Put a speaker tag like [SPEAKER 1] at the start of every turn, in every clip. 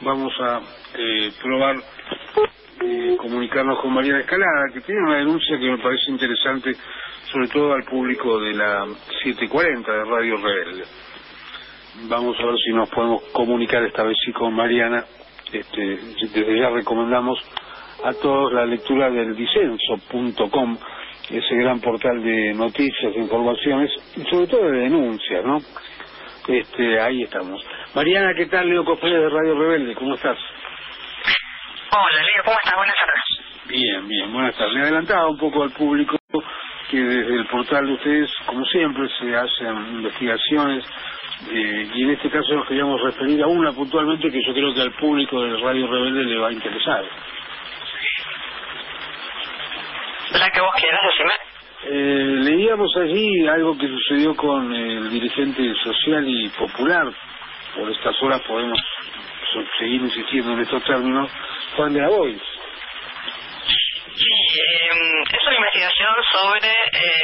[SPEAKER 1] vamos a probar comunicarnos con Mariana Escalada, que tiene una denuncia que me parece interesante, sobre todo al público de la 740 de Radio Rebelde. Vamos a ver si nos podemos comunicar esta vez sí con Mariana. Desde ya recomendamos a todos la lectura del disenso.com, ese gran portal de noticias, de informaciones y sobre todo de denuncias, ¿no? Ahí estamos. Mariana, ¿qué tal? Leo Cofré de Radio Rebelde, ¿cómo estás?
[SPEAKER 2] Hola, Leo, ¿cómo estás? Buenas tardes.
[SPEAKER 1] Bien, buenas tardes. Me adelantaba un poco al público que desde el portal de ustedes, como siempre, se hacen investigaciones y en este caso nos queríamos referir a una puntualmente que yo creo que al público de Radio Rebelde le va a interesar.
[SPEAKER 2] La que vos quieras, decime.
[SPEAKER 1] Leíamos allí algo que sucedió con el dirigente social y popular. Por estas horas podemos seguir insistiendo en estos términos. Juan de Grabois.
[SPEAKER 2] Sí, es una investigación sobre,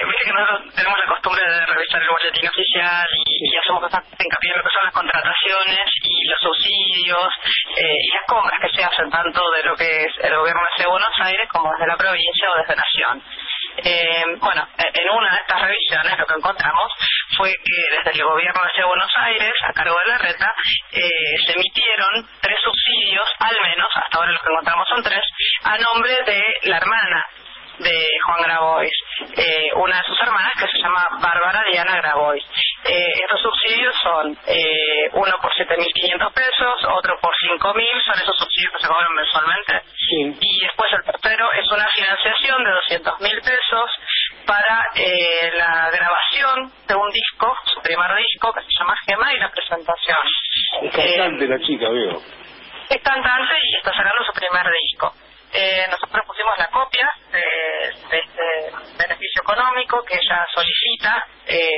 [SPEAKER 2] viste que nosotros tenemos la costumbre de revisar el boletín oficial y hacemos bastante hincapié en lo que son las contrataciones y los subsidios y las compras que se hacen tanto de lo que es el gobierno de Buenos Aires como desde la provincia o desde Nación. Bueno, en una de estas revisiones lo que encontramos fue que desde el gobierno de Buenos Aires, a cargo de Larreta, se emitieron 3 subsidios, al menos, hasta ahora lo que encontramos son 3, a nombre de la hermana de Juan Grabois, una de sus hermanas que se llama Bárbara Diana Grabois. Estos subsidios son uno por 7.500 pesos, otro por 5.000, son esos subsidios que se cobran mensualmente.
[SPEAKER 1] Sí.
[SPEAKER 2] Y después el tercero es una financiación de 200.000 pesos para la grabación de un disco, su primer disco, que se llama Gema, y la presentación.
[SPEAKER 1] Es cantante la chica, veo.
[SPEAKER 2] Es cantante y está sacando su primer disco. Nosotros pusimos la copia de este beneficio económico que ella solicita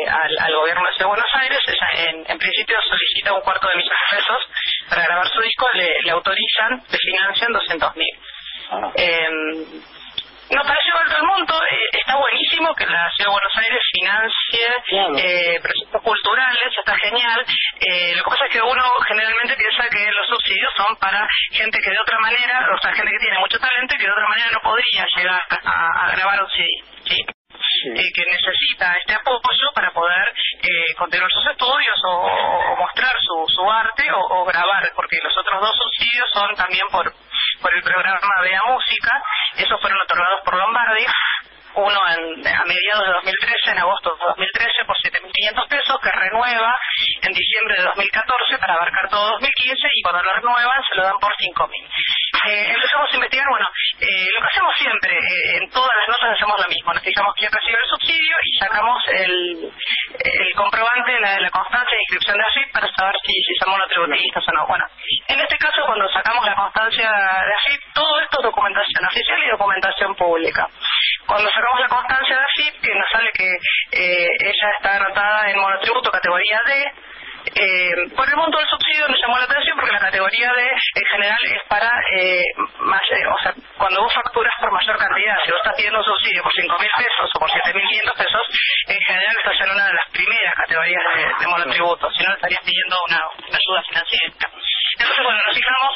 [SPEAKER 2] al gobierno de Buenos Aires. Ella en principio solicita un $250,000 para grabar su disco, le autorizan, le financian 200.000. Nos pareció alto el monto, está buenísimo que la Ciudad de Buenos Aires financie proyectos culturales, está genial. Lo que pasa es que uno generalmente piensa que los subsidios son para gente que de otra manera, o sea, gente que tiene mucho talento y que de otra manera no podría llegar a grabar un CD, ¿sí? Que necesita este apoyo para poder continuar sus estudios o mostrar su arte o grabar, porque los otros 2 subsidios son también por el programa Vea Música. Esos fueron otorgados por Lombardi, uno a mediados de 2013, en agosto de 2013, por 7.500 pesos, que renueva en diciembre de 2014 para abarcar todo 2015, y cuando lo renuevan se lo dan por 5.000. Empezamos a investigar, lo que hacemos siempre, en todas las notas hacemos lo mismo, nos fijamos quién recibe el subsidio y sacamos el comprobante, la constancia de inscripción de AFIP para saber si somos monotributistas o no. Bueno, en este caso, cuando sacamos la constancia de AFIP, todo esto es documentación oficial y documentación pública. Cuando sacamos la constancia de AFIP, que nos sale que ella está anotada en monotributo categoría D, por el monto del subsidio nos llamó la atención porque la categoría D en general es para o sea, cuando vos facturas por mayor cantidad, si vos estás pidiendo un subsidio por 5.000 pesos o por 7.500 pesos, en general estás en una de las primeras categorías de monotributo, si no estarías pidiendo una ayuda financiera. Entonces, nos fijamos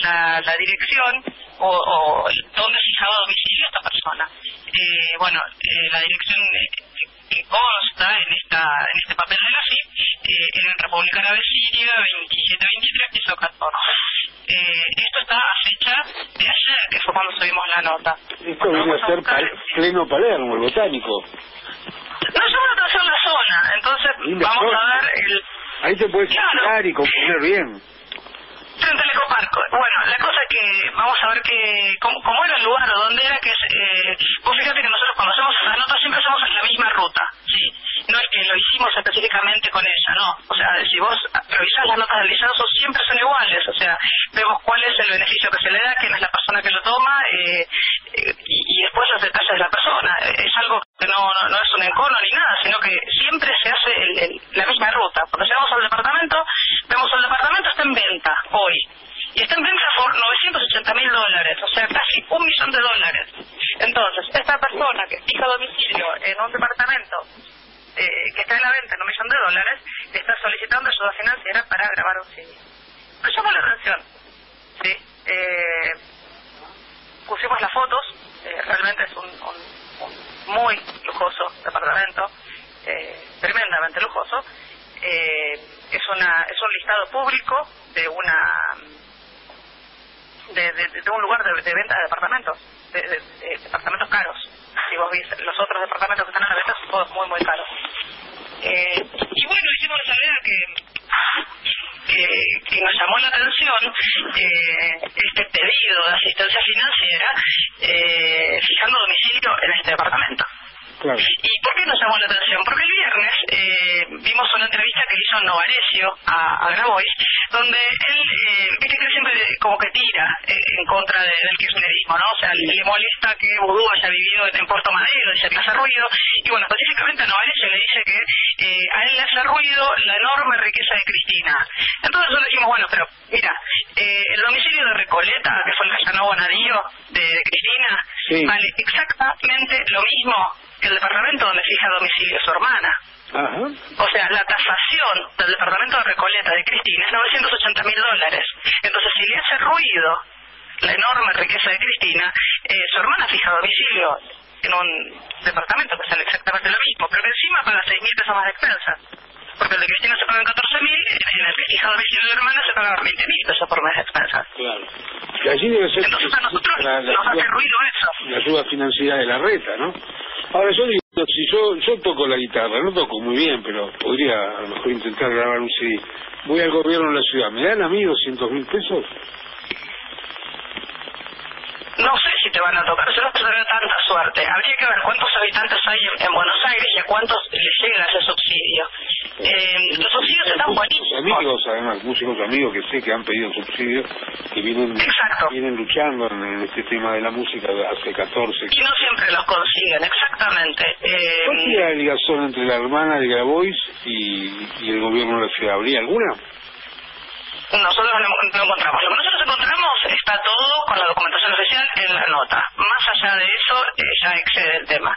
[SPEAKER 2] la dirección o dónde fijaba domicilio esta persona. La dirección que consta en este papel de la FIP en Republicana de Siria 2723 piso 14. Esto está a fecha de ayer, que fue cuando subimos la nota.
[SPEAKER 1] Esto viene a ser pleno Palermo, el botánico.
[SPEAKER 2] No, yo me atrasé en la zona, entonces vamos a ver
[SPEAKER 1] ahí te puedes fijar y componer bien.
[SPEAKER 2] Frente al Ecoparco. Bueno, la cosa es que vamos a ver cómo era el lugar o dónde era, que vos fíjate que nosotros cuando hacemos esas notas siempre hacemos la misma ruta, ¿sí? No es que lo hicimos específicamente con ella, no. O sea, si vos revisás las notas del licenciado siempre son iguales, o sea, vemos cuál es el beneficio que se le da, quién es la persona que lo toma, y después los detalles de la persona. Es algo que no es un encono ni nada, sino que siempre se hace la misma ruta. Cuando llegamos al departamento, vemos el departamento está en venta hoy. Y está en venta por $980,000, o sea, casi $1.000.000. Entonces, esta persona que fija domicilio en un departamento que está en la venta en $1.000.000, está solicitando ayuda financiera para grabar un CD. Me llamó la atención. Sí. Pusimos las fotos, realmente es un muy lujoso departamento, tremendamente lujoso. Es un listado público de un lugar de venta de departamentos, de departamentos caros. Si vos ves los otros departamentos que están a la venta, son todos muy, muy caros. Y bueno, hicimos esa idea que nos llamó la atención este pedido de asistencia financiera fijando domicilio en este departamento.
[SPEAKER 1] Claro.
[SPEAKER 2] ¿Y por qué nos llamó la atención? Porque el viernes vimos una entrevista que hizo Novarecio a Grabois, donde él, viste que siempre como que tira en contra del kirchnerismo, ¿no? O sea, le molesta que Vudú haya vivido en Puerto Madero, dice que hace ruido, y bueno, específicamente a Novarecio le dice que a él le hace ruido la enorme riqueza de Cristina. Entonces nosotros dijimos, bueno, pero mira, el domicilio de Recoleta, que fue el que ganó Bonadío de Cristina, sí, vale exactamente lo mismo que el departamento donde fija domicilio su hermana.
[SPEAKER 1] Ajá.
[SPEAKER 2] O sea, la tasación del departamento de Recoleta de Cristina es $980.000. Entonces, si le hace ruido la enorme riqueza de Cristina, su hermana fija domicilio en un departamento que sale exactamente lo mismo, pero que encima paga 6.000 pesos más de expensas. Porque el de Cristina se pagan 14.000, en el que fija domicilio de la hermana se paga 20.000 pesos por mes de expensas.
[SPEAKER 1] Claro. Y allí debe ser.
[SPEAKER 2] Entonces a nosotros nos hace ruido eso.
[SPEAKER 1] La ayuda financiera de la reta, ¿no? Ahora yo digo, si yo toco la guitarra, no toco muy bien, pero podría a lo mejor intentar grabar un CD. Voy al gobierno de la ciudad, ¿me dan a mí 200.000 pesos?
[SPEAKER 2] No sé si te van a tocar, yo no tendré tanta suerte. Habría que ver cuántos habitantes hay en Buenos Aires y a cuántos les llega ese subsidio. Los subsidios están buenísimos.
[SPEAKER 1] Amigos, además, músicos amigos que sé que han pedido subsidios, que vienen luchando en este tema de la música hace 14.
[SPEAKER 2] Y no siempre los consiguen, exactamente.
[SPEAKER 1] ¿Cuál sería la ligación entre la hermana de Grabois y el gobierno de la ciudad? ¿Habría alguna?
[SPEAKER 2] Nosotros no encontramos. Lo que nosotros encontramos está todo con la documentación oficial en la nota. Más allá de eso, ya excede el tema.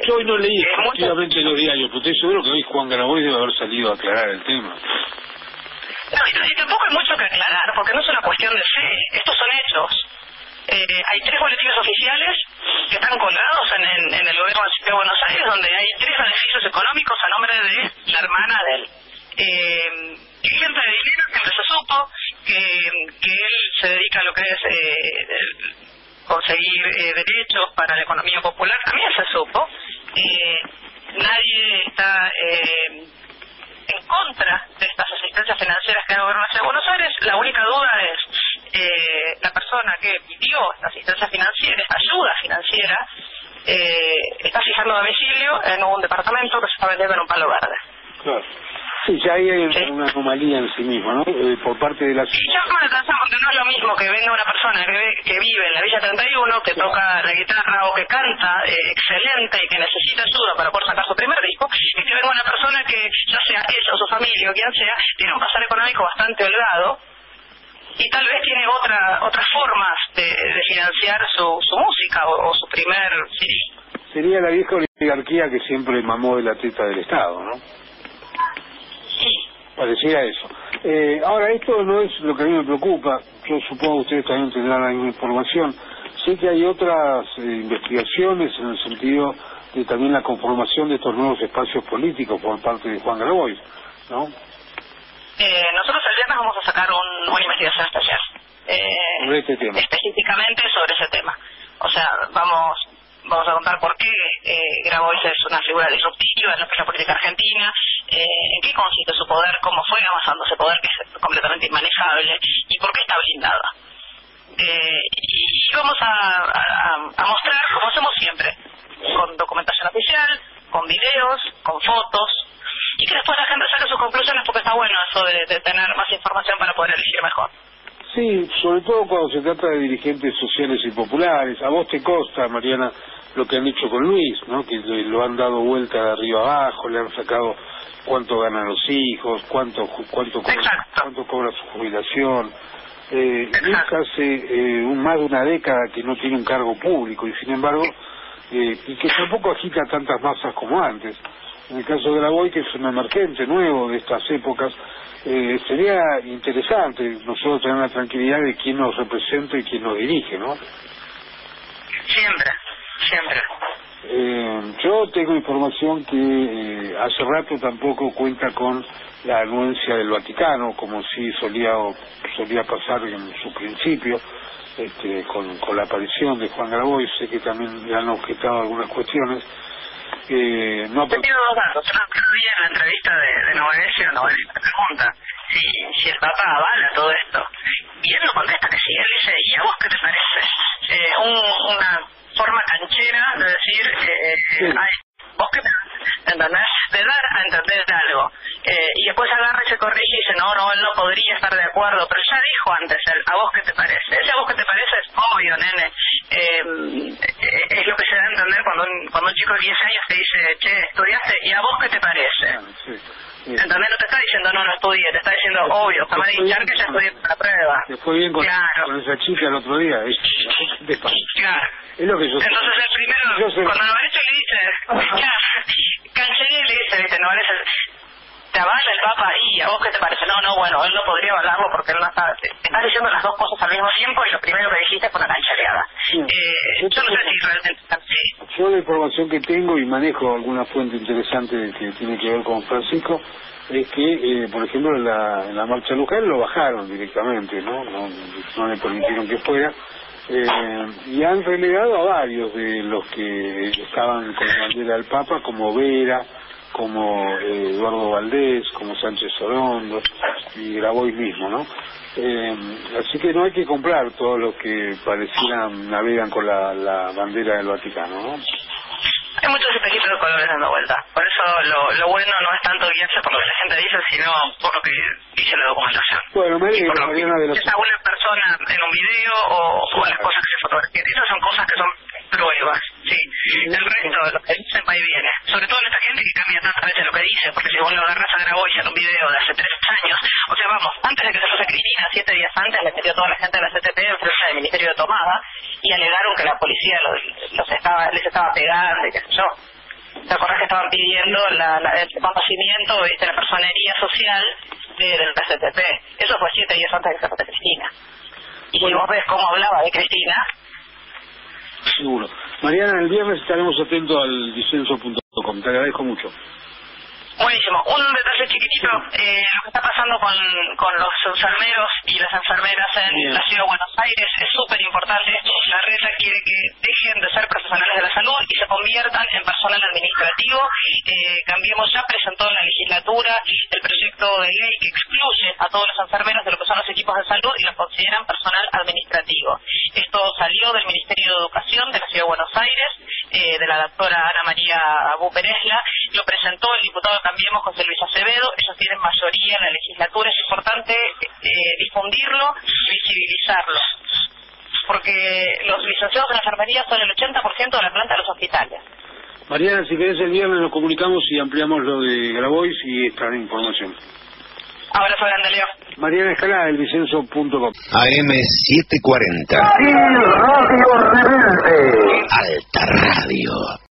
[SPEAKER 1] Yo hoy no leí efectivamente los diarios, pero estoy seguro que hoy Juan Grabois debe haber salido a aclarar el tema.
[SPEAKER 2] No, y tampoco hay mucho que aclarar, porque no es una cuestión de fe. Estos son hechos. Hay 3 boletines oficiales que están colgados en el gobierno de Buenos Aires, donde hay 3 beneficios económicos a nombre de la hermana de él. Gente de dinero, siempre se supo que él se dedica a lo que es conseguir derechos para la economía popular, también se supo. Nadie está en contra de estas asistencias financieras que da el gobierno de Buenos Aires. La única duda es la persona que pidió esta asistencia financiera, esta ayuda financiera, está fijando domicilio en un departamento que se está vendiendo en un palo verde.
[SPEAKER 1] Claro. Sí, ya hay una anomalía en sí mismo, ¿no? Por parte de la...
[SPEAKER 2] Sí, ya me alcanzamos, porque no es lo mismo que venga una persona que vive en la Villa 31, que toca la guitarra o que canta excelente y que necesita ayuda para poder sacar su primer disco, y que venga una persona que, ya sea ella o su familia o quien sea, tiene un pasar económico bastante holgado y tal vez tiene otras formas de financiar su música o su primer CD.
[SPEAKER 1] Sería la vieja oligarquía que siempre mamó de la teta del Estado, ¿no? Pareciera eso. Ahora, esto no es lo que a mí me preocupa. Yo supongo que ustedes también tendrán la misma información. Sé que hay otras investigaciones en el sentido de también la conformación de estos nuevos espacios políticos por parte de Juan Grabois, ¿no?
[SPEAKER 2] Nosotros el viernes vamos a sacar una investigación especial.
[SPEAKER 1] Sobre este tema.
[SPEAKER 2] Específicamente sobre ese tema. O sea, vamos a contar por qué Grabois es una figura disruptiva en lo que es la política argentina, en qué consiste su poder, cómo fue avanzando ese poder que es completamente inmanejable y por qué está blindado. Y vamos a mostrar, como hacemos siempre, con documentación oficial, con videos, con fotos, y que después la gente saque sus conclusiones, porque está bueno eso de tener más información para poder elegir mejor.
[SPEAKER 1] Sí, sobre todo cuando se trata de dirigentes sociales y populares. A vos te consta, Mariana, lo que han hecho con Luis, ¿no? Que lo han dado vuelta de arriba abajo, le han sacado cuánto ganan los hijos, cuánto cobra su jubilación. Luis hace más de una década que no tiene un cargo público y sin embargo y que tampoco agita tantas masas como antes. En el caso de Grabois, que es un emergente nuevo de estas épocas, sería interesante nosotros tener la tranquilidad de quién nos representa y quién nos dirige, ¿no?
[SPEAKER 2] Siempre.
[SPEAKER 1] Yo tengo información que hace rato tampoco cuenta con la anuencia del Vaticano, como sí solía pasar en su principio, con la aparición de Juan Grabois. Sé que también le han objetado algunas cuestiones.
[SPEAKER 2] No, te pido dos datos. El otro día en la entrevista de Novarecio le pregunta si el Papa avala todo esto, y él no contesta que sí. Él dice, ¿y a vos qué te parece? Una forma canchera de decir, vos qué te ¿entendés? De dar a entender algo. Y después agarra y se corrige y dice, no, él no podría estar de acuerdo, pero ya dijo antes él, ¿a vos qué te parece? Ese a vos qué te parece es obvio, nene. Es lo que se da a entender cuando un chico de 10 años te dice, che, estudiaste, ¿y a vos qué te parece? ¿Entendés? No te está diciendo, no estudié, te está diciendo, obvio, jamás de hinchar que ya estudié para la prueba.
[SPEAKER 1] Te fue bien con esa chica el otro día.
[SPEAKER 2] Claro.
[SPEAKER 1] Es lo que yo sé.
[SPEAKER 2] Entonces el primero, cuando Novarecio le dice, cancelé, le dice, ¿viste? Novarecio, ¿te avala el Papa? ¿Y a vos qué te parece? No, bueno, él no podría avalarlo porque él no está... Estás diciendo las dos cosas al mismo tiempo y lo primero que dijiste fue una canchereada. Yo no sé si realmente está así.
[SPEAKER 1] Yo la información que tengo y manejo alguna fuente interesante que tiene que ver con Francisco es que, por ejemplo, en la marcha local lo bajaron directamente, ¿no? No le permitieron que fuera. Y han relegado a varios de los que estaban con la bandera del Papa, como Vera, como Eduardo Valdés, como Sánchez Orondo y Grabois mismo, ¿no? Así que no hay que comprar todos los que parecieran navegan con la bandera del Vaticano, ¿no?
[SPEAKER 2] Hay muchos espejitos de colores dando vuelta. Por eso lo bueno no es tanto guiarse por lo que la gente dice, sino por lo que dice la documentación.
[SPEAKER 1] Bueno, me digo,
[SPEAKER 2] Mariana, es alguna persona en un video o las cosas que se fotografían. Esas son cosas que son pruebas, sí. El resto, lo que dicen va y viene. Sobre todo en esta gente que cambia tantas veces lo que dice, porque si vos lo agarras a Grabois en un video de hace 3 años, o sea, vamos, antes de que se fuese Cristina, 7 días antes, le metió toda la gente de la CTP en frente del Ministerio de Tomada y alegaron que la policía les estaba pegando y qué sé yo. ¿Te acordás que estaban pidiendo el reconocimiento, viste, la personería social de la CTP? Eso fue 7 días antes de que se fuese Cristina. Y si vos ves cómo hablaba de Cristina...
[SPEAKER 1] Seguro. Mariana, el viernes estaremos atentos al disenso.com. Te agradezco mucho.
[SPEAKER 2] Buenísimo. Un detalle chiquitito, lo que está pasando con los enfermeros y las enfermeras en la Ciudad de Buenos Aires es súper importante. La reta quiere que dejen de ser profesionales de la salud y se conviertan en personal administrativo. Cambiemos ya presentó en la legislatura el proyecto de ley que excluye a todos los enfermeros de lo que son los equipos de salud y los consideran personal administrativo. Esto salió del Ministerio de Educación de la Ciudad de Buenos Aires, de la doctora Ana María Buperesla, lo presentó el diputado Cambiemos José Luis Acevedo. Ellos tienen mayoría en la legislatura. Es importante difundirlo, visibilizarlo, porque los licenciados en enfermería son el 80% de la planta de los hospitales.
[SPEAKER 1] Mariana, si querés el viernes nos comunicamos y ampliamos lo de Grabois y esta información.
[SPEAKER 2] Abrazo grande, Leo.
[SPEAKER 1] Mariana Escalada, el disenso.com.
[SPEAKER 3] AM 740.
[SPEAKER 4] Radio Rebelde.
[SPEAKER 3] Alta Radio.